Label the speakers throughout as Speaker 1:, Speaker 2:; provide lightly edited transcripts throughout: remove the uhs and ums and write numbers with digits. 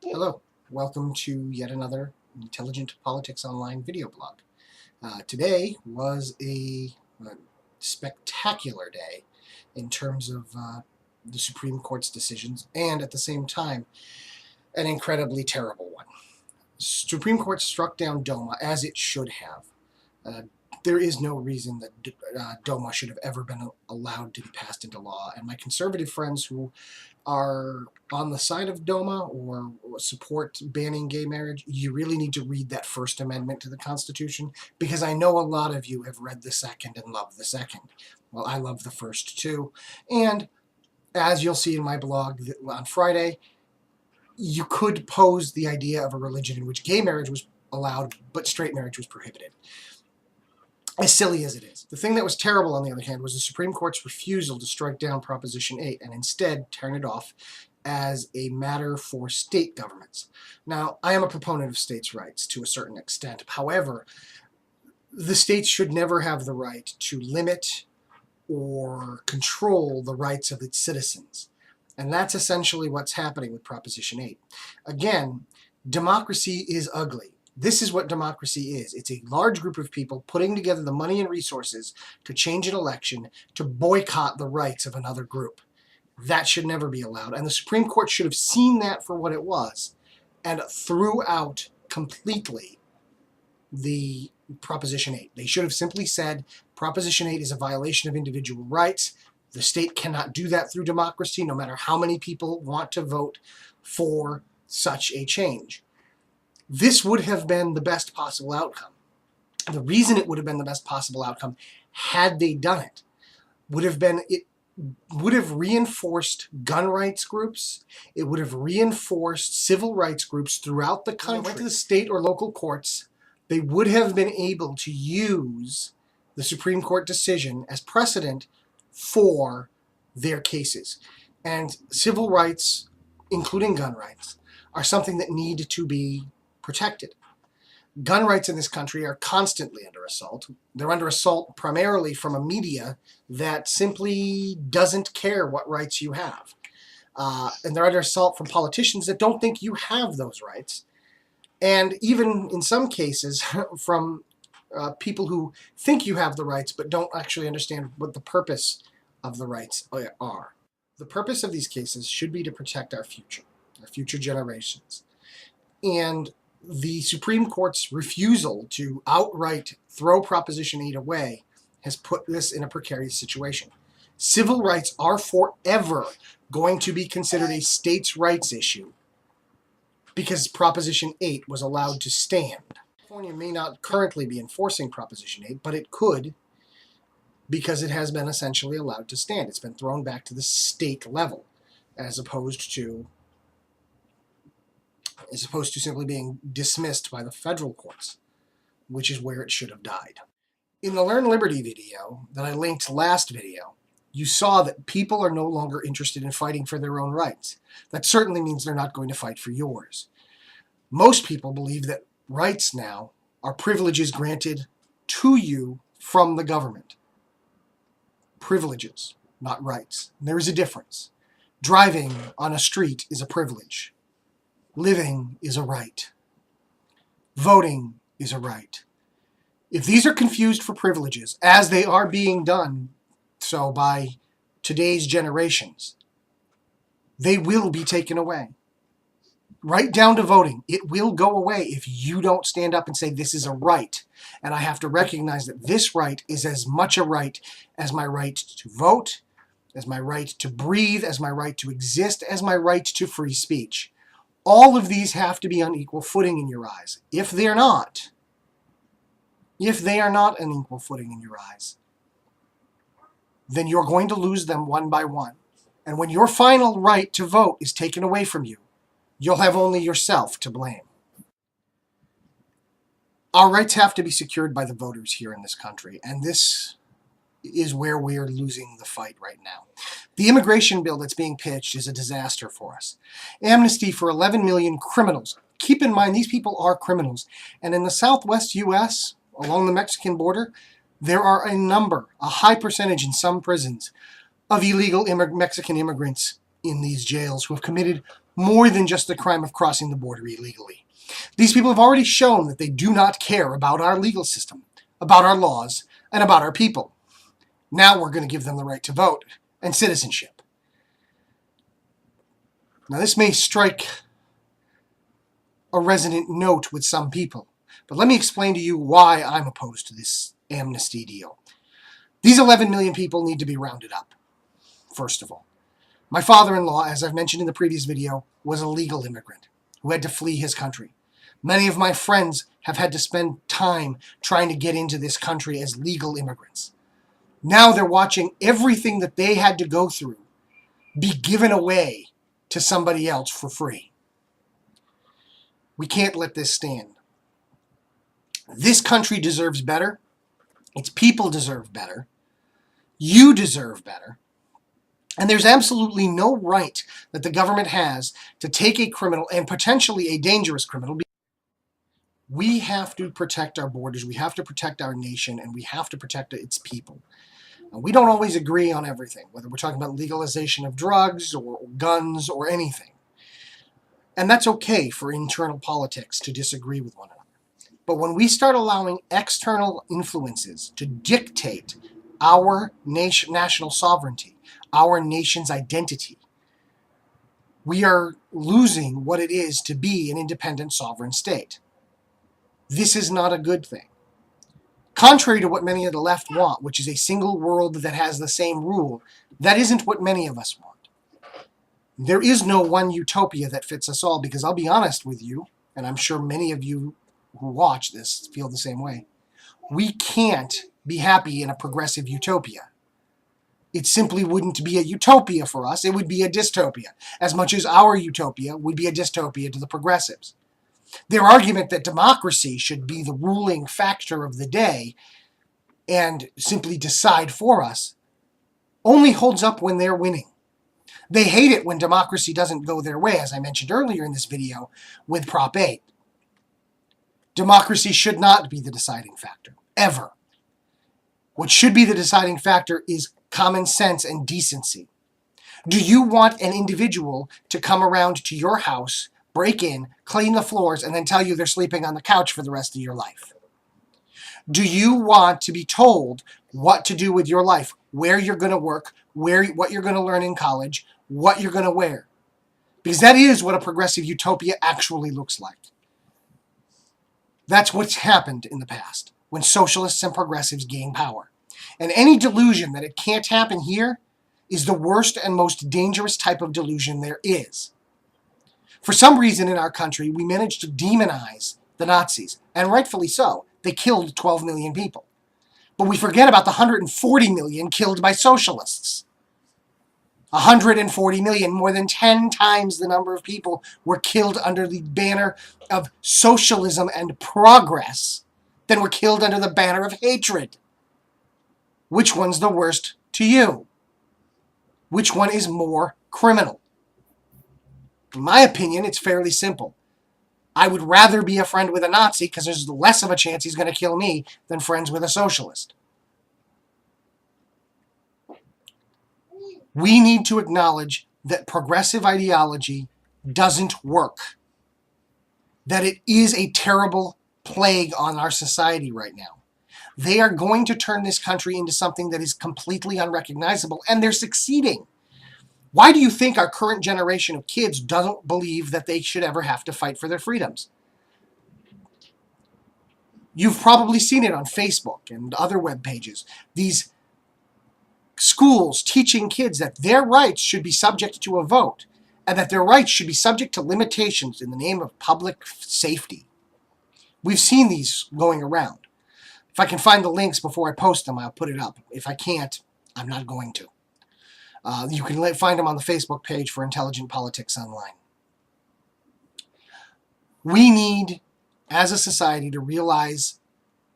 Speaker 1: Hello, welcome to yet another Intelligent Politics Online video blog. Today was a spectacular day in terms of the Supreme Court's decisions, and at the same time, an incredibly terrible one. Supreme Court struck down DOMA as it should have. There is no reason that DOMA should have ever been allowed to be passed into law, and my conservative friends who are on the side of DOMA or support banning gay marriage, you really need to read that First Amendment to the Constitution, because I know a lot of you have read the second and love the second. Well, I love the first too. And as you'll see in my blog on Friday, you could pose the idea of a religion in which gay marriage was allowed, but straight marriage was prohibited. As silly as it is. The thing that was terrible, on the other hand, was the Supreme Court's refusal to strike down Proposition 8 and instead turn it off as a matter for state governments. Now, I am a proponent of states' rights to a certain extent. However, the states should never have the right to limit or control the rights of its citizens. And that's essentially what's happening with Proposition 8. Again, democracy is ugly. This is what democracy is. It's a large group of people putting together the money and resources to change an election to boycott the rights of another group. That should never be allowed. And the Supreme Court should have seen that for what it was and threw out completely the Proposition 8. They should have simply said Proposition 8 is a violation of individual rights. The state cannot do that through democracy, no matter how many people want to vote for such a change. This would have been the best possible outcome. The reason it would have been the best possible outcome, had they done it, would have reinforced gun rights groups. It would have reinforced civil rights groups throughout the country. When it went to the state or local courts, they would have been able to use the Supreme Court decision as precedent for their cases. And civil rights, including gun rights, are something that need to be protected. Gun rights in this country are constantly under assault. They're under assault primarily from a media that simply doesn't care what rights you have. And they're under assault from politicians that don't think you have those rights. And even in some cases from people who think you have the rights but don't actually understand what the purpose of the rights are. The purpose of these cases should be to protect our future generations. And the Supreme Court's refusal to outright throw Proposition 8 away has put this in a precarious situation. Civil rights are forever going to be considered a states' rights issue because Proposition 8 was allowed to stand. California may not currently be enforcing Proposition 8, but it could, because it has been essentially allowed to stand. It's been thrown back to the state level as opposed to simply being dismissed by the federal courts, which is where it should have died. In the Learn Liberty video that I linked last video, you saw that people are no longer interested in fighting for their own rights. That certainly means they're not going to fight for yours. Most people believe that rights now are privileges granted to you from the government. Privileges, not rights. There is a difference. Driving on a street is a privilege. Living is a right. Voting is a right. If these are confused for privileges, as they are being done so by today's generations, they will be taken away. Right down to voting. It will go away if you don't stand up and say this is a right. And I have to recognize that this right is as much a right as my right to vote, as my right to breathe, as my right to exist, as my right to free speech. All of these have to be on equal footing in your eyes. If they are not on equal footing in your eyes, then you're going to lose them one by one. And when your final right to vote is taken away from you, you'll have only yourself to blame. Our rights have to be secured by the voters here in this country, and this is where we're losing the fight right now. The immigration bill that's being pitched is a disaster for us. Amnesty for 11 million criminals. Keep in mind, these people are criminals. And in the southwest U.S., along the Mexican border, there are a high percentage in some prisons, of illegal Mexican immigrants in these jails who have committed more than just the crime of crossing the border illegally. These people have already shown that they do not care about our legal system, about our laws, and about our people. Now we're going to give them the right to vote and citizenship. Now this may strike a resonant note with some people, but let me explain to you why I'm opposed to this amnesty deal. These 11 million people need to be rounded up, first of all. My father-in-law, as I've mentioned in the previous video, was a legal immigrant who had to flee his country. Many of my friends have had to spend time trying to get into this country as legal immigrants. Now they're watching everything that they had to go through be given away to somebody else for free. We can't let this stand. This country deserves better. Its people deserve better. You deserve better. And there's absolutely no right that the government has to take a criminal, and potentially a dangerous criminal. We have to protect our borders, we have to protect our nation, and we have to protect its people. And we don't always agree on everything, whether we're talking about legalization of drugs or guns or anything. And that's okay for internal politics to disagree with one another. But when we start allowing external influences to dictate our national sovereignty, our nation's identity, we are losing what it is to be an independent sovereign state. This is not a good thing. Contrary to what many of the left want, which is a single world that has the same rule, that isn't what many of us want. There is no one utopia that fits us all, because I'll be honest with you, and I'm sure many of you who watch this feel the same way. We can't be happy in a progressive utopia. It simply wouldn't be a utopia for us, it would be a dystopia, as much as our utopia would be a dystopia to the progressives. Their argument that democracy should be the ruling factor of the day and simply decide for us only holds up when they're winning. They hate it when democracy doesn't go their way, as I mentioned earlier in this video with Prop 8. Democracy should not be the deciding factor, ever. What should be the deciding factor is common sense and decency. Do you want an individual to come around to your house, break in, clean the floors, and then tell you they're sleeping on the couch for the rest of your life? Do you want to be told what to do with your life, where you're going to work, what you're going to learn in college, what you're going to wear? Because that is what a progressive utopia actually looks like. That's what's happened in the past when socialists and progressives gain power. And any delusion that it can't happen here is the worst and most dangerous type of delusion there is. For some reason in our country, we managed to demonize the Nazis, and rightfully so. They killed 12 million people. But we forget about the 140 million killed by socialists. 140 million, more than 10 times the number of people were killed under the banner of socialism and progress than were killed under the banner of hatred. Which one's the worst to you? Which one is more criminal? In my opinion, it's fairly simple. I would rather be a friend with a Nazi because there's less of a chance he's going to kill me than friends with a socialist. We need to acknowledge that progressive ideology doesn't work. That it is a terrible plague on our society right now. They are going to turn this country into something that is completely unrecognizable, and they're succeeding. Why do you think our current generation of kids doesn't believe that they should ever have to fight for their freedoms? You've probably seen it on Facebook and other web pages. These schools teaching kids that their rights should be subject to a vote, and that their rights should be subject to limitations in the name of public safety. We've seen these going around. If I can find the links before I post them, I'll put it up. If I can't, I'm not going to. You can find them on the Facebook page for Intelligent Politics Online. We need, as a society, to realize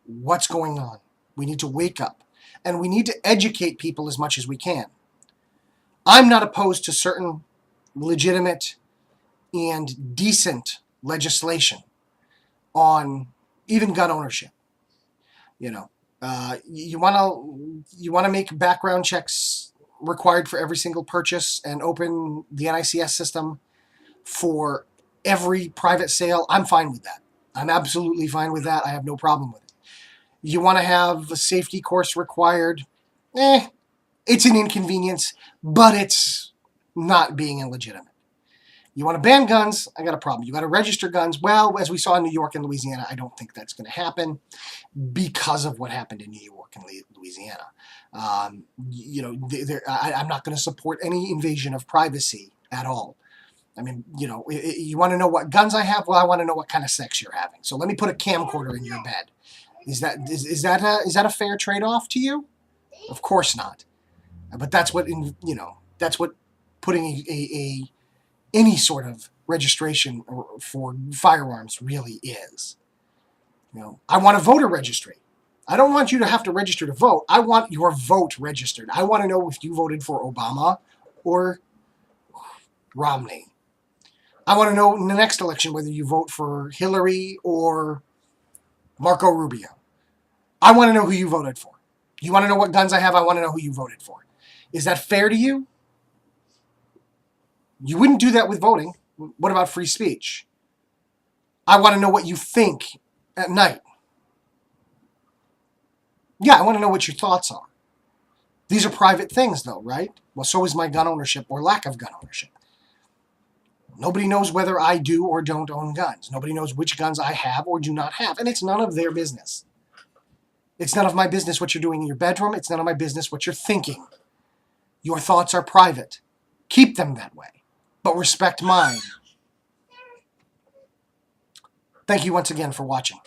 Speaker 1: what's going on. We need to wake up. And we need to educate people as much as we can. I'm not opposed to certain legitimate and decent legislation on even gun ownership. You want to make background checks required for every single purchase and open the NICS system. for every private sale, I'm fine with that. I'm absolutely fine with that. I have no problem with it. You want to have a safety course required? It's an inconvenience, but it's not being illegitimate. You want to ban guns? I got a problem. You got to register guns? Well, as we saw in New York and Louisiana, I don't think that's going to happen because of what happened in New York and Louisiana. I'm not going to support any invasion of privacy at all. I mean, you want to know what guns I have? Well, I want to know what kind of sex you're having. So let me put a camcorder in your bed. Is that a fair trade-off to you? Of course not. But that's what putting any sort of registration for firearms really is. I want a voter registry. I don't want you to have to register to vote. I want your vote registered. I want to know if you voted for Obama or Romney. I want to know in the next election whether you vote for Hillary or Marco Rubio. I want to know who you voted for. You want to know what guns I have? I want to know who you voted for. Is that fair to you? You wouldn't do that with voting. What about free speech? I want to know what you think at night. Yeah, I want to know what your thoughts are. These are private things, though, right? Well, so is my gun ownership or lack of gun ownership. Nobody knows whether I do or don't own guns. Nobody knows which guns I have or do not have, and it's none of their business. It's none of my business what you're doing in your bedroom. It's none of my business what you're thinking. Your thoughts are private. Keep them that way, but respect mine. Thank you once again for watching.